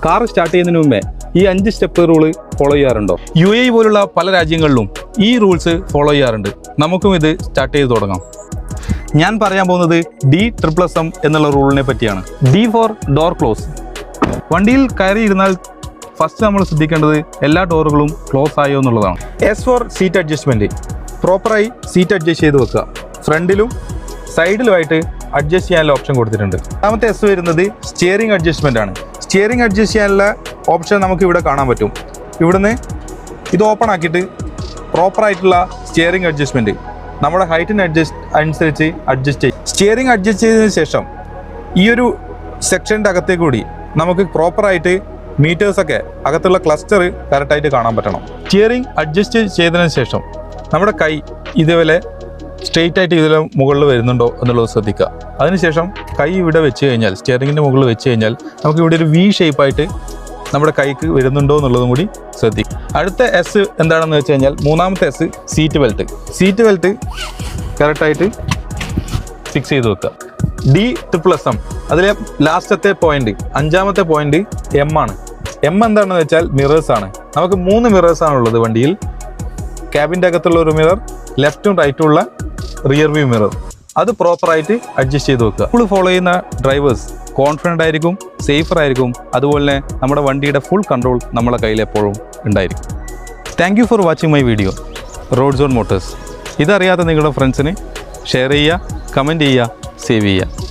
Car start ചെയ്യുന്നതിന് മുമ്പേ ഈ 5 സ്റ്റെപ്പ് റൂള് ഫോളോ ചെയ്യാറുണ്ടോ? UAE പോലുള്ള പല രാജ്യങ്ങളിലും ഈ റൂൾസ് ഫോളോ ചെയ്യാറുണ്ട്. നമുക്കും ഇത് സ്റ്റാർട്ട് ചെയ്ത് തുടങ്ങാം. ഞാൻ പറയാൻ പോകുന്നത് D+M എന്നുള്ള റൂളിനെ പറ്റിയാണ്. D four door close. വണ്ടിയിൽ കയറിയിരുന്നാൽ ഫസ്റ്റ് നമ്മൾ ശ്രദ്ധിക്കേണ്ടത് എല്ലാ ഡോറുകളും ക്ലോസ് ആയോ എന്നുള്ളതാണ്. S for seat adjustment. പ്രോപ്പറായി സീറ്റ് അഡ്ജസ്റ്റ് ചെയ്ത് വെക്കുക. ഫ്രണ്ടിലും സൈഡിലുമായിട്ട് അഡ്ജസ്റ്റ് ചെയ്യാനുള്ള ഓപ്ഷൻ കൊടുത്തിട്ടുണ്ട്. രണ്ടാമത്തെ S വരുന്നത് സ്റ്റിയറിംഗ് അഡ്ജസ്റ്റ്മെൻ്റ് ആണ്. സ്റ്റിയറിംഗ് അഡ്ജസ്റ്റ് ചെയ്യാനുള്ള ഓപ്ഷൻ നമുക്ക് ഇവിടെ കാണാൻ പറ്റും. ഇവിടുന്ന് ഇത് ഓപ്പൺ ആക്കിയിട്ട് പ്രോപ്പറായിട്ടുള്ള സ്റ്റിയറിംഗ് അഡ്ജസ്റ്റ്മെൻറ്റ് നമ്മുടെ ഹൈറ്റിന് അനുസരിച്ച് അഡ്ജസ്റ്റ് ചെയ്യും. സ്റ്റിയറിംഗ് അഡ്ജസ്റ്റ് ചെയ്തതിന് ശേഷം ഈ ഒരു സെക്ഷൻ്റെ അകത്തേക്ക് കൂടി നമുക്ക് പ്രോപ്പറായിട്ട് മീറ്റേഴ്സൊക്കെ അകത്തുള്ള ക്ലസ്റ്റർ കറക്റ്റായിട്ട് കാണാൻ പറ്റണം. സ്റ്റിയറിംഗ് അഡ്ജസ്റ്റ് ചെയ്തതിന് ശേഷം നമ്മുടെ കൈ ഇതേപോലെ സ്ട്രെയിറ്റ് ആയിട്ട് ഇതിൽ മുകളിൽ വരുന്നുണ്ടോ എന്നുള്ളത് ശ്രദ്ധിക്കുക. അതിനുശേഷം കൈ ഇവിടെ വെച്ച് കഴിഞ്ഞാൽ സ്റ്റിയറിങ്ങിൻ്റെ മുകളിൽ വെച്ച് കഴിഞ്ഞാൽ നമുക്ക് ഇവിടെ ഒരു V ഷേപ്പായിട്ട് നമ്മുടെ കൈക്ക് വരുന്നുണ്ടോ എന്നുള്ളതും കൂടി ശ്രദ്ധിക്കുക. അടുത്ത S എന്താണെന്ന് വെച്ച് കഴിഞ്ഞാൽ മൂന്നാമത്തെ S seat belt. Seat belt കറക്റ്റായിട്ട് ഫിക്സ് ചെയ്ത് വെക്കുക. D+M അതിലെ ലാസ്റ്റത്തെ പോയിന്റ് 5ാമത്തെ പോയിന്റ് M ആണ്. M എന്താണെന്ന് വെച്ചാൽ മിറേഴ്സാണ്. നമുക്ക് 3 മിറേഴ്സാണുള്ളത് വണ്ടിയിൽ. ക്യാബിൻ്റെ അകത്തുള്ള ഒരു മിറർ, ലെഫ്റ്റും റൈറ്റും ഉള്ള റിയർ വ്യൂ മിറർ. അത് പ്രോപ്പറായിട്ട് അഡ്ജസ്റ്റ് ചെയ്ത് വെക്കുക. നമ്മൾ ഫോളോ ചെയ്യുന്ന ഡ്രൈവേഴ്സ് കോൺഫിഡൻ്റ് ആയിരിക്കും, സേഫർ ആയിരിക്കും. അതുപോലെ തന്നെ നമ്മുടെ വണ്ടിയുടെ ഫുൾ കൺട്രോൾ നമ്മളെ കയ്യിൽ എപ്പോഴും ഉണ്ടായിരിക്കും. Thank you for watching my video road zone motors. ഇതറിയാത്ത നിങ്ങളുടെ ഫ്രണ്ട്സിന് ഷെയർ ചെയ്യുക, കമൻറ്റ് ചെയ്യുക, സേവ് ചെയ്യുക.